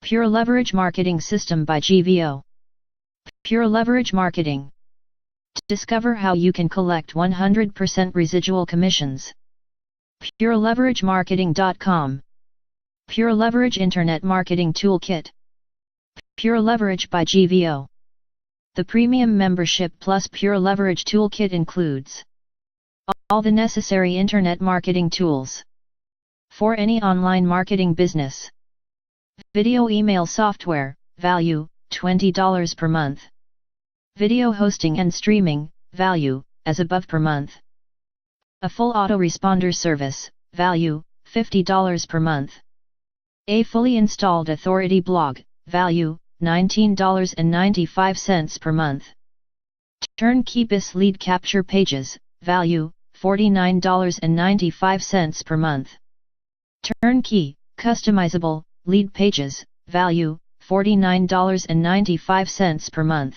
Pure Leverage Marketing System by GVO. Pure Leverage Marketing. Discover how you can collect 100% residual commissions. PureLeverageMarketing.com. Pure Leverage Internet Marketing Toolkit. Pure Leverage by GVO. The premium membership plus Pure Leverage Toolkit includes all the necessary internet marketing tools for any online marketing business. Video email software, value, $20 per month. Video hosting and streaming, value, as above per month. A full autoresponder service, value, $50 per month. A fully installed authority blog, value, $19.95 per month. Turnkey BIS lead capture pages, value, $49.95 per month. Turnkey, customizable, lead pages, value, $49.95 per month.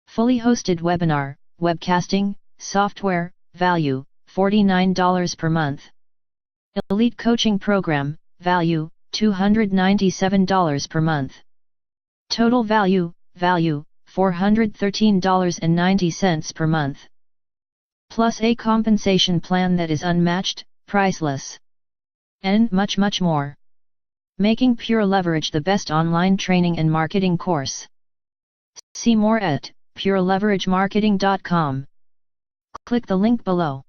Fully hosted webinar, webcasting, software, value, $49 per month. Elite coaching program, value, $297 per month. Total value, $413.90 per month. Plus a compensation plan that is unmatched, priceless. And much more. Making Pure Leverage the best online training and marketing course. See more at PureLeverageMarketing.com. Click the link below.